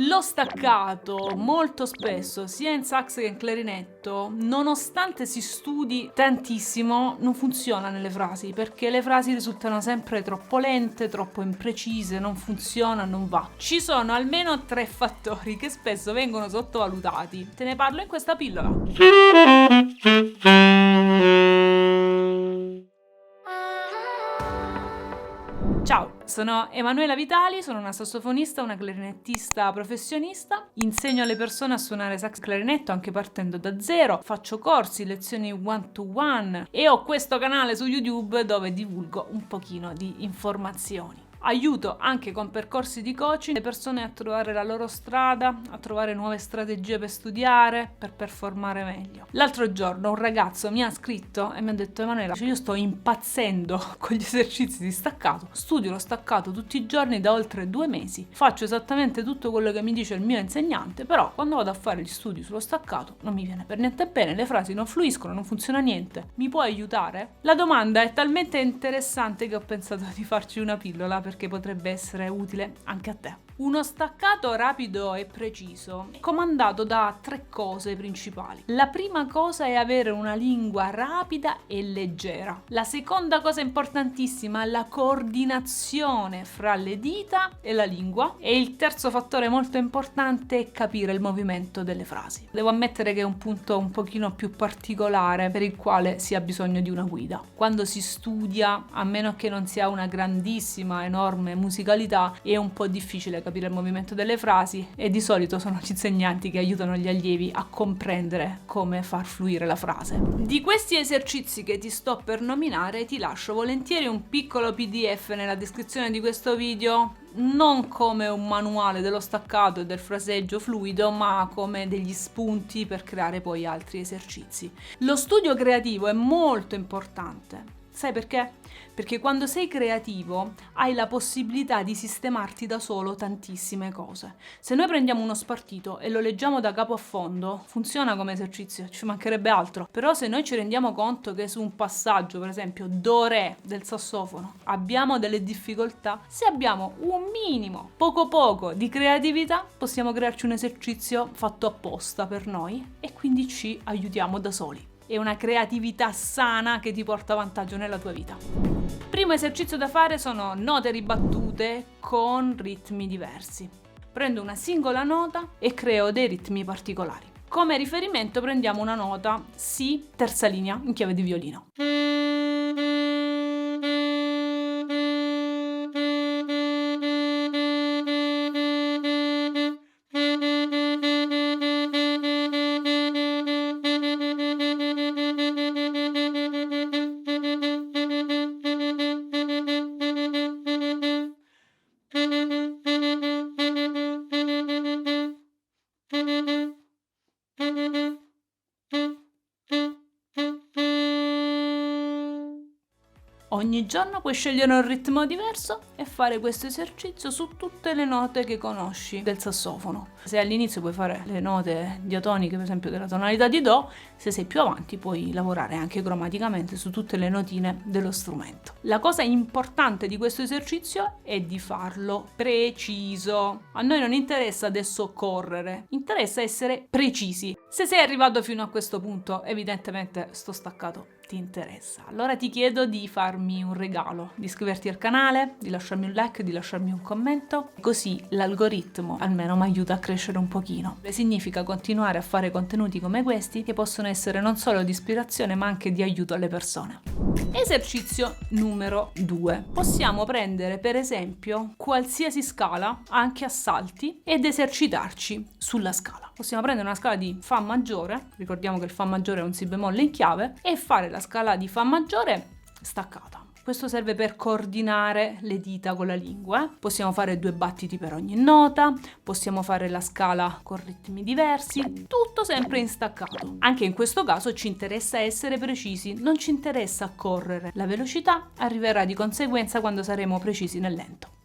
Lo staccato molto spesso, sia in sax che in clarinetto, nonostante si studi tantissimo, non funziona nelle frasi, perché le frasi risultano sempre troppo lente, troppo imprecise, non funziona, non va. Ci sono almeno 3 fattori che spesso vengono sottovalutati. Te ne parlo in questa pillola. Ciao, sono Emanuela Vitali, sono una sassofonista, una clarinettista professionista. Insegno alle persone a suonare sax clarinetto anche partendo da zero, faccio corsi, lezioni one to one e ho questo canale su YouTube dove divulgo un pochino di informazioni. Aiuto anche con percorsi di coaching le persone a trovare la loro strada, a trovare nuove strategie per studiare, per performare meglio. L'altro giorno un ragazzo mi ha scritto e mi ha detto: Emanuela, io sto impazzendo con gli esercizi di staccato, studio lo staccato tutti i giorni da oltre 2 mesi, faccio esattamente tutto quello che mi dice il mio insegnante, però quando vado a fare gli studi sullo staccato non mi viene per niente bene, le frasi non fluiscono, non funziona niente. Mi puoi aiutare? La domanda è talmente interessante che ho pensato di farci una pillola perché potrebbe essere utile anche a te. Uno staccato rapido e preciso è comandato da 3 cose principali. La prima cosa è avere una lingua rapida e leggera. La seconda cosa importantissima è la coordinazione fra le dita e la lingua. E il terzo fattore molto importante è capire il movimento delle frasi. Devo ammettere che è un punto un pochino più particolare per il quale si ha bisogno di una guida. Quando si studia, a meno che non si ha una grandissima, enorme musicalità, è un po' difficile capire il movimento delle frasi e di solito sono gli insegnanti che aiutano gli allievi a comprendere come far fluire la frase. Di questi esercizi che ti sto per nominare ti lascio volentieri un piccolo PDF nella descrizione di questo video, non come un manuale dello staccato e del fraseggio fluido, ma come degli spunti per creare poi altri esercizi. Lo studio creativo è molto importante. Sai perché? Perché quando sei creativo hai la possibilità di sistemarti da solo tantissime cose. Se noi prendiamo uno spartito e lo leggiamo da capo a fondo, funziona come esercizio, ci mancherebbe altro. Però se noi ci rendiamo conto che su un passaggio, per esempio Do-Re del sassofono, abbiamo delle difficoltà, se abbiamo un minimo, poco di creatività, possiamo crearci un esercizio fatto apposta per noi e quindi ci aiutiamo da soli. È una creatività sana che ti porta vantaggio nella tua vita. Primo esercizio da fare sono note ribattute con ritmi diversi. Prendo una singola nota e creo dei ritmi particolari. Come riferimento prendiamo una nota Si terza linea in chiave di violino. Ogni giorno puoi scegliere un ritmo diverso e fare questo esercizio su tutte le note che conosci del sassofono. Se all'inizio puoi fare le note diatoniche, per esempio della tonalità di Do, se sei più avanti puoi lavorare anche cromaticamente su tutte le notine dello strumento. La cosa importante di questo esercizio è di farlo preciso. A noi non interessa adesso correre, interessa essere precisi. Se sei arrivato fino a questo punto, evidentemente sto staccato ti interessa. Allora ti chiedo di farmi un regalo, di iscriverti al canale, di lasciarmi un like, di lasciarmi un commento, così l'algoritmo almeno mi aiuta a crescere un pochino. Significa continuare a fare contenuti come questi che possono essere non solo di ispirazione ma anche di aiuto alle persone. Esercizio numero 2. Possiamo prendere per esempio qualsiasi scala, anche a salti, ed esercitarci sulla scala. Possiamo prendere una scala di Fa maggiore, ricordiamo che il Fa maggiore è un Si bemolle in chiave, e fare la scala di Fa maggiore staccata. Questo serve per coordinare le dita con la lingua. Possiamo fare 2 battiti per ogni nota, possiamo fare la scala con ritmi diversi, tutto sempre in staccato. Anche in questo caso ci interessa essere precisi, non ci interessa correre. La velocità arriverà di conseguenza quando saremo precisi nel lento.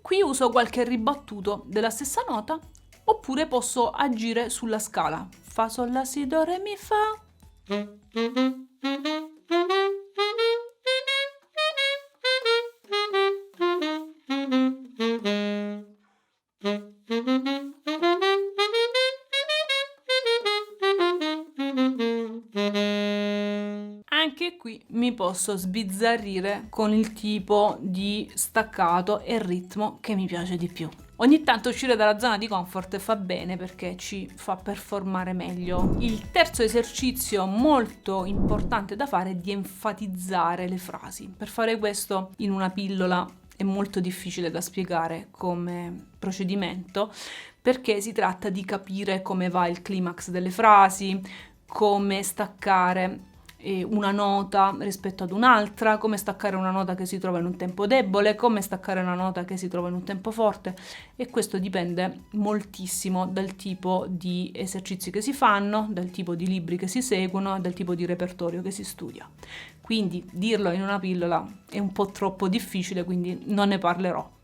Qui uso qualche ribattuto della stessa nota, oppure posso agire sulla scala. Fa, sol, la, si, do, re, mi, fa. Anche qui mi posso sbizzarrire con il tipo di staccato e ritmo che mi piace di più. Ogni tanto uscire dalla zona di comfort fa bene perché ci fa performare meglio. Il terzo esercizio molto importante da fare è di enfatizzare le frasi. Per fare questo in una pillola è molto difficile da spiegare come procedimento, perché si tratta di capire come va il climax delle frasi, come staccare una nota rispetto ad un'altra, come staccare una nota che si trova in un tempo debole, come staccare una nota che si trova in un tempo forte, e questo dipende moltissimo dal tipo di esercizi che si fanno, dal tipo di libri che si seguono, dal tipo di repertorio che si studia. Quindi dirlo in una pillola è un po' troppo difficile, quindi non ne parlerò.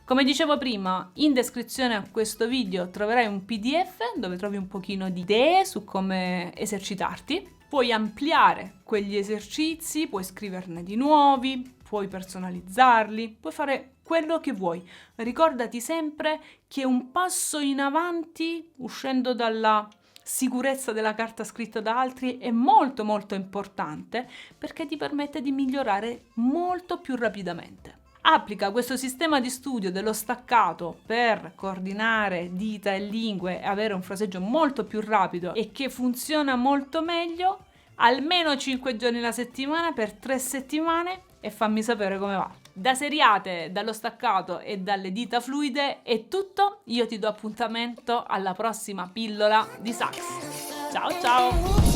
Come dicevo prima, in descrizione a questo video troverai un PDF dove trovi un pochino di idee su come esercitarti. Puoi ampliare quegli esercizi, puoi scriverne di nuovi, puoi personalizzarli, puoi fare quello che vuoi. Ricordati sempre che un passo in avanti, uscendo dalla sicurezza della carta scritta da altri, è molto molto importante perché ti permette di migliorare molto più rapidamente. Applica questo sistema di studio dello staccato per coordinare dita e lingue e avere un fraseggio molto più rapido e che funziona molto meglio, almeno 5 giorni alla settimana per 3 settimane, e fammi sapere come va. Da seriate, dallo staccato e dalle dita fluide è tutto. Io ti do appuntamento alla prossima pillola di sax. Ciao ciao!